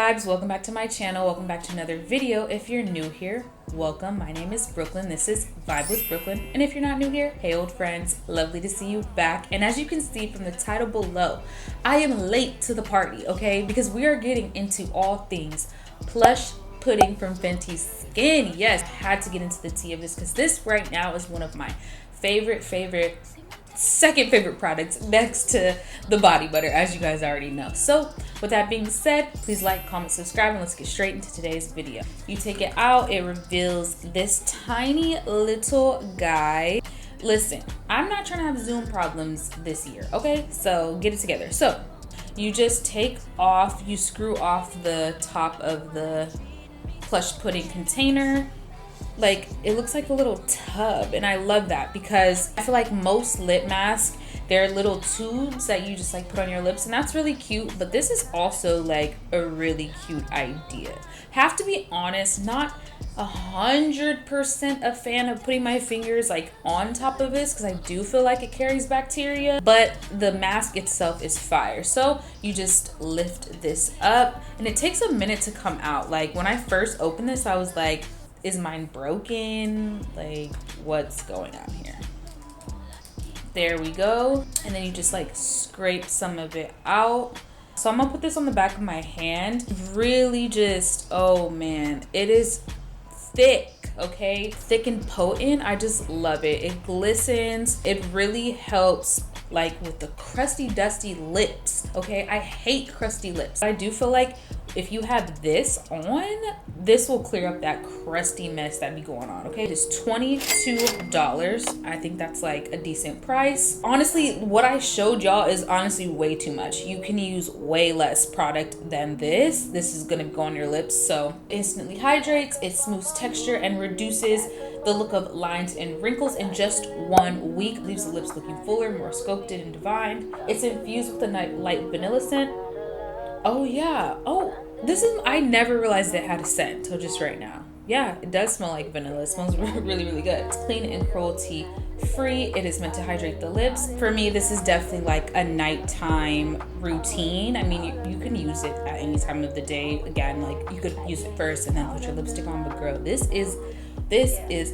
vibes, welcome back to my channel. Welcome back to another video. If you're new here, welcome. My name is Brooklyn. This is Vibe with Brooklyn. And if you're not new here, hey old friends, lovely to see you back. And as you can see from the title below, I am late to the party, okay? Because we are getting into all things Plush Puddin from Fenty Skin. Yes, I had to get into the tea of this because this right now is one of my second favorite products next to the body butter, as you guys already know. So with that being said, please like, comment, subscribe, and let's get straight into today's video. You take it out, it reveals this tiny little guy. Listen, I'm not trying to have Zoom problems this year, okay? So get it together. So you just you screw off the top of the Plush Puddin container. Like, it looks like a little tub, and I love that because I feel like most lip masks, they're little tubes that you just like put on your lips, and that's really cute. But this is also like a really cute idea. Have to be honest, not 100% a fan of putting my fingers like on top of this because I do feel like it carries bacteria, but the mask itself is fire. So you just lift this up, and it takes a minute to come out. Like, when I first opened this, I was like, is mine broken? Like, what's going on here? There we go. And then you just like scrape some of it out. So I'm gonna put this on the back of my hand. Really just, oh man, it is thick, okay? Thick and potent. I just love it. It glistens. It really helps like with the crusty, dusty lips, okay? I hate crusty lips. I do feel like if you have this on, this will clear up that crusty mess that be going on, okay? It is $22. I think that's like a decent price. Honestly, what I showed y'all is honestly way too much. You can use way less product than this. This is gonna go on your lips. So instantly hydrates, it smooths texture and reduces the look of lines and wrinkles in just 1 week. Leaves the lips looking fuller, more sculpted and defined. It's infused with a light vanilla scent. Oh yeah, I never realized it had a scent till just right now. Yeah, it does smell like vanilla. It smells really, really good. It's clean and cruelty free. It is meant to hydrate the lips. For me, this is definitely like a nighttime routine. I mean, you can use it at any time of the day. Again, like, you could use it first and then put your lipstick on, but girl, this is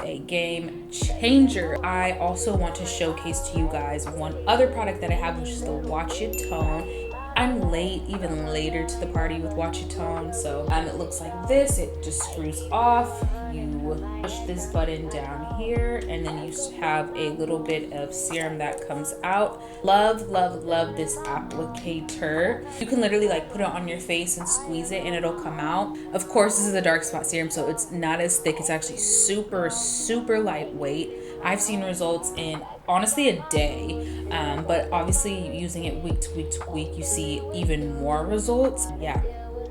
a game changer. I also want to showcase to you guys one other product that I have, which is the Watch Your Tone. I'm late, even later to the party with Watch Your Tone. So it looks like this. It just screws off. You push this button down here, and then you have a little bit of serum that comes out. Love, love, love this applicator. You can literally like put it on your face and squeeze it and it'll come out. Of course, this is a dark spot serum, so it's not as thick. It's actually super, super lightweight. I've seen results in honestly a day, but obviously using it week to week to week, you see even more results. Yeah.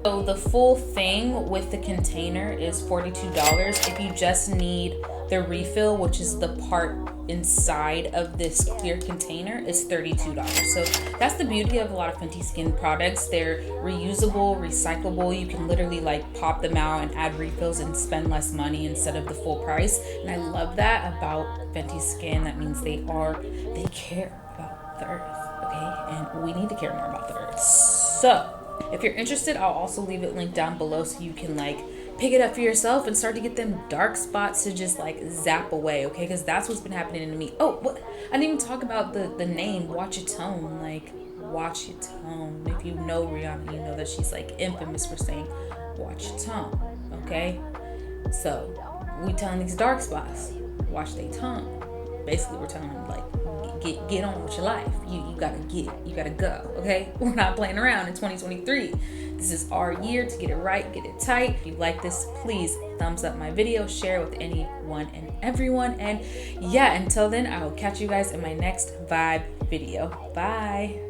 So the full thing with the container is $42. If you just need the refill, which is the part inside of this clear container, is $32. So that's the beauty of a lot of Fenty Skin products. They're reusable, recyclable. You can literally like pop them out and add refills and spend less money instead of the full price. And I love that about Fenty Skin. That means they care about the earth, okay? And we need to care more about the earth. So if you're interested, I'll also leave it linked down below so you can like pick it up for yourself and start to get them dark spots to just like zap away, okay? Because that's what's been happening to me. Oh, what? I didn't even talk about the name, Watch Your Tone. Like, Watch Your Tone. If you know Rihanna, you know that she's like infamous for saying watch your tone, okay? So we telling these dark spots, watch their tongue. Basically, we're telling them like, get on with your life. You gotta go, okay? We're not playing around in 2023. This is our year to get it right, get it tight. If you like this, please thumbs up my video, share with anyone and everyone. And yeah, until then, I will catch you guys in my next vibe video. Bye.